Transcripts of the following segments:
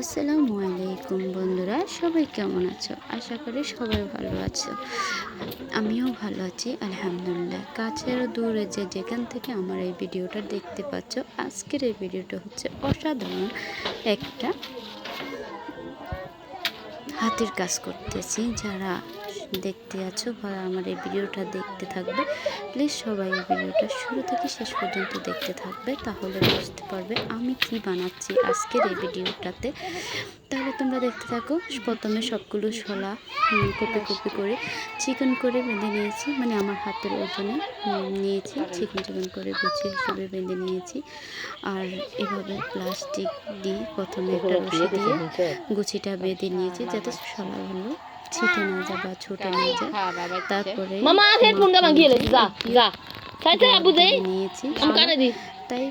আসসালামু আলাইকুম বন্ধুরা, সবাই কেমন আছো? আশা করি সবাই ভালো আছো। আমিও ভালো আছি আলহামদুলিল্লাহ। কাছের ও দূরে যেখান থেকে আমার এই ভিডিওটা দেখতে পাচ্ছ, আজকের এই ভিডিওটা হচ্ছে অসাধারণ একটা হাতের কাজ করতেছি। যারা দেখতে আছো বা আমার এই ভিডিওটা দেখতে থাকবে, প্লিজ সবাই এই ভিডিওটা শুরু থেকে শেষ পর্যন্ত দেখতে থাকবে, তাহলে বুঝতে পারবে আমি কি বানাচ্ছি আজকের এই ভিডিওটাতে। তাহলে তোমরা দেখতে থাকো। প্রথমে সবগুলো শলা কপি কপি করে চিকন করে বেঁধে নিয়েছি, মানে আমার হাতের ওজনে নিয়েছি, চিকন করে গুছিয়ে হিসেবে বেঁধে নিয়েছি। আর এভাবে প্লাস্টিক দিয়ে প্রথমে একটা রশি দিয়ে গুছিটা বেঁধে নিয়েছি, যাতে শলাগুলো ছিটে না যায় বা ছুটে না যায়। তারপরে নিয়েছি, তাই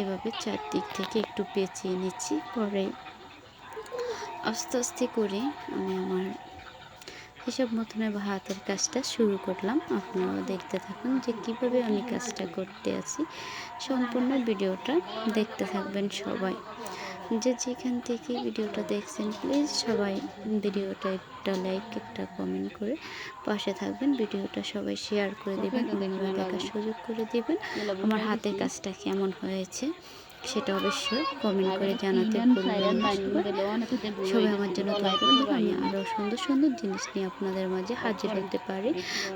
এভাবে চারদিক থেকে একটু পেঁচিয়ে নিচ্ছি। পরে আস্তে আস্তে করে আমি আমার হিসাব মতনে হাতের কাজটা শুরু করলাম। আপনারাও দেখতে থাকুন যে কীভাবে আমি কাজটা করতে আছি। সম্পূর্ণ ভিডিওটা দেখতে থাকবেন সবাই। যেখান থেকে ভিডিওটা দেখছেন, প্লিজ সবাই ভিডিওটা একটা লাইক, একটা কমেন্ট করে পাশে থাকবেন। ভিডিওটা সবাই শেয়ার করে দেবেন, অন্যরা দেখার সুযোগ করে দেবেন। আমার হাতের কাজটা কেমন হয়েছে সেটা অবশ্যই কমেন্ট করে জানাতে ভুলবেন না। সবাই আমার জন্য দোয়া করবেন। আমি আরও সুন্দর সুন্দর জিনিস নিয়ে আপনাদের মাঝে হাজির হতে পারি,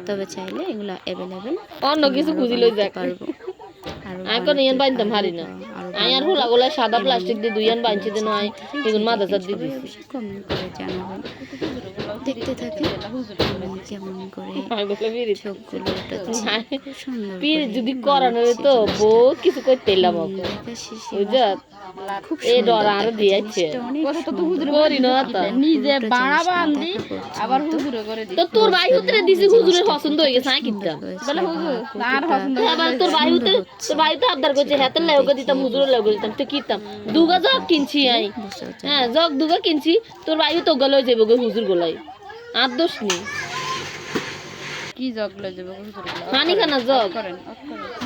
তবে চাইলে এগুলো অ্যাভেলেবেল অন্য কিছু খুঁজি লই যাক পারবো। এখন ইয়ান বাইনতাম হারি না আয়ার হুলাগুলা সাদা প্লাস্টিক দিয়ে দুইয়ান বাইনছে দেন হয় এগুন মাদাসার দিয়ে দিছি। কমেন্ট করে জানাবেন। দেখতে থাকি কেমন করে চোখগুলো সুন্দর পীর যদি করানো তো বহুত কিছু করতে এলাম বুঝা খুব এই ডর আর দিয়েছে করি না তা নিজে বাড়াবা আনলি আবার হুজুরে করে দিই। তো তোর ভাই হুজুরে দিছি, হুজুরের পছন্দ হয়ে গেছে কিটা বলে হুজুর আর পছন্দ আবার তোর ভাই হুজুরে, তোর ভাই তো আবদার করছে হাতে লাগা দিতাম, হুজুরে লাগা দিতাম, তো কিতাম দুগা জগ কিনছি আই। হ্যাঁ জগ দুগা কিনছি, তোর ভাই তো গলে যাবে গো হুজুর গলাই আর দোষ নেই। কি জগ লয়ে যাবে হুজুর গলাই পানি খানা জগ করেন।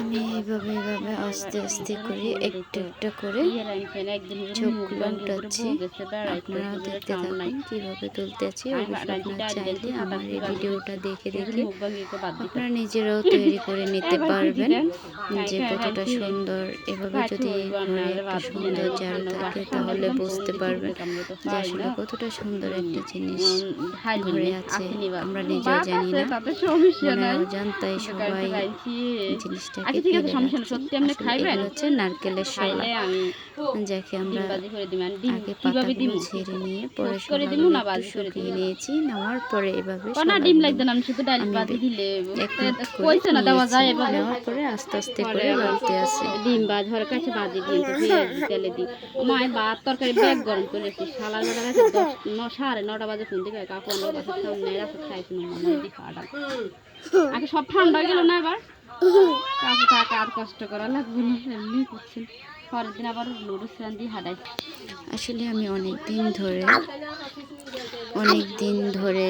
আমি এইভাবে আস্তে আস্তে করে একটু একটা করে চোখগুলো উঠাচ্ছি। আপনারাও দেখতে থাকুন কীভাবে তুলতে আছি। অবশ্যই আপনারা চাইলে আমার এই ভিডিওটা দেখে আপনারা নিজেরাও তৈরি করে নিতে পারবেন যে কতটা সুন্দর। এভাবে যদি ঘরে একটা সুন্দর ঝাড়ু থাকে তাহলে বুঝতে পারবেন যে আসলে কতটা সুন্দর একটা জিনিস ঘরে আছে। আমরা নিজেও জানি না, মনেও জানতাই সবাই জিনিসটাকে হচ্ছে নারকেলের শলা, যাকে আমরা আগে পাতাগুলো ছেড়ে নিয়ে পরে শুকিয়ে নিয়েছি। নেওয়ার পরে এভাবে নেওয়ার পরে আস্তে আস্তে করে বাড়তে আছে। ডিম বাজ ঘরের কাছে বাজি দিয়ে তেলে দিই মায় ভাত তরকারি ব্যাগ গরম করে রেখেছি। শালা নটা গেছে 9:30 বাজে ফোন থেকে কাকু আমরা বাসা সামনে রাখা খাইছি আগে সব ঠান্ডা গেল না, এবার কাকু তাকে আর কষ্ট করা লাগবে না, এমনি করছেন। পরের দিন আবার লুডুস রান্দি হাঁটাই। আসলে আমি অনেক দিন ধরে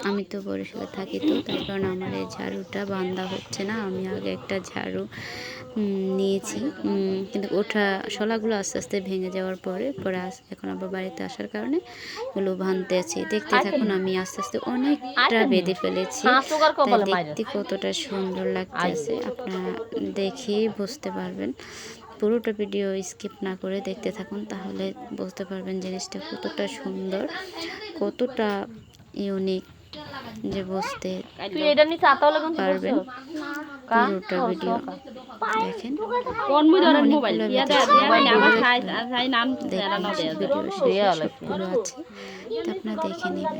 আমি তো বরিশালে থাকি, তো তার কারণে আমার এই ঝাড়ুটা বান্ধা হচ্ছে না। আমি আগে একটা ঝাড়ু নিয়েছি, কিন্তু ওঠা শলাগুলো আস্তে আস্তে ভেঙে যাওয়ার পরে এখন আবার বাড়িতে আসার কারণে এগুলো বাঁধতে আছি। দেখতে থাকুন, আমি আস্তে আস্তে অনেকটা বেঁধে ফেলেছি। দেখতে কতটা সুন্দর লাগতেছে আপনারা দেখে বুঝতে পারবেন। পুরোটা ভিডিও স্কিপ না করে দেখতে থাকুন, তাহলে বুঝতে পারবেন জিনিসটা কতটা সুন্দর, কতটা ইউনিক, যে বুঝতে পারবেন। পুরোটা ভিডিও দেখেন, সবগুলো আছে, তা আপনারা দেখে নেবেন।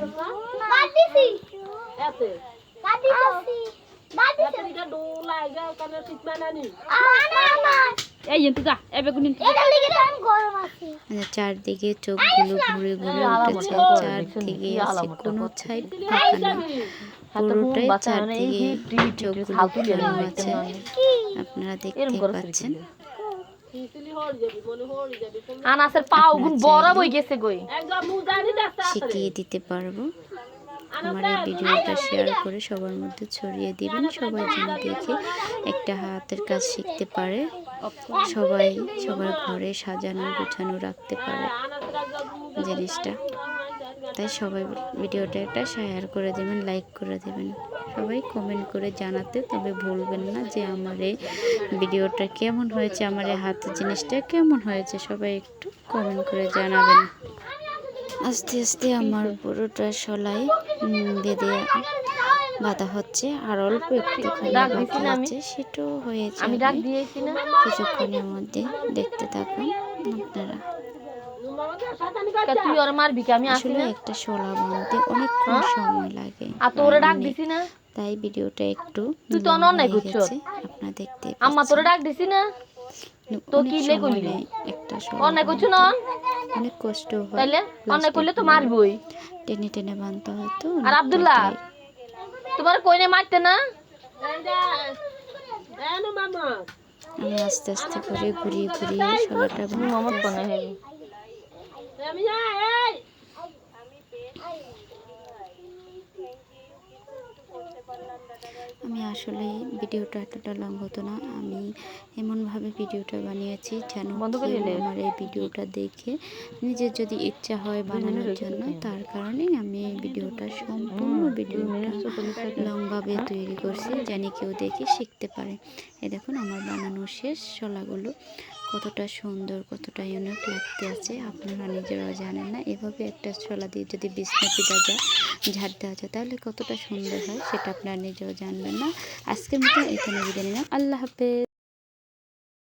চারদিকে চোখগুলো ঘুরে ঘুরে উঠেছে, চারদিকে আছে কোনো ছাই ফাঁকা নেই, পুরোটাই চারদিকে চোখগুলো ঘুরানো আছে, আপনারা দেখতে পাচ্ছেন। শিখিয়ে দিতে পারবো। আমার এই ভিডিওটা শেয়ার করে সবার মধ্যে ছড়িয়ে দিবেন, সবাই যেন দেখে একটা হাতের কাজ শিখতে পারে, সবাই সবার ঘরে সাজানো গোছানো রাখতে পারে জিনিসটা। তাই সবাই ভিডিওটা একটা শেয়ার করে দেবেন, লাইক করে দেবেন, সবাই কমেন্ট করে জানাতে তবে ভুলবেন না যে আমার এই ভিডিওটা কেমন হয়েছে, আমার এই হাতের জিনিসটা কেমন হয়েছে, সবাই একটু কমেন্ট করে জানাবেন। আস্তে আস্তে আমার পুরোটা শলাই বেঁধে বাঁধা হচ্ছে, আর অল্প একটুখানি বাকি আছে, সেটাও হয়ে যাবে কিছুক্ষণের মধ্যে। দেখতে থাকুন আপনারা। আসলে একটা শলা বাঁধতে অনেকক্ষণ সময় লাগে, তাই ভিডিওটা একটু গেছে, আপনারা দেখতে একটা শলা অনেক কষ্ট হয়, টেনে টেনে বাঁধতে হয়তো। আর আব্দুল্লাহ তোমার কইনে মারতে না, আমি আস্তে আস্তে করে ঘুরিয়ে ঘুরিয়ে শলাটা বাঁধতে। আমি আসলে ভিডিওটা এতটা লং হতো না, আমি এমনভাবে ভিডিওটা বানিয়েছি যেন আমার এই ভিডিওটা দেখে নিজের যদি ইচ্ছা হয় বানানোর জন্য, তার কারণেই আমি এই ভিডিওটা সম্পূর্ণ ভিডিওটা লংভাবে তৈরি করছি, যেন কেউ দেখে শিখতে পারে। এই দেখুন আমার বানানো শেষ। শলাগুলো কতটা সুন্দর, কতটা ইউনিক লাগতে আছে আপনারা নিজেরাও জানেন না। এভাবে একটা শলা দিয়ে যদি বিছনা পিটা যায়, ঝাড় দেওয়া যায়, তাহলে কতটা সুন্দর হয় সেটা আপনারা নিজেও জানবেন না। আজকের মতো এখানে বিদায় নিলাম। আল্লাহ হাফেজ।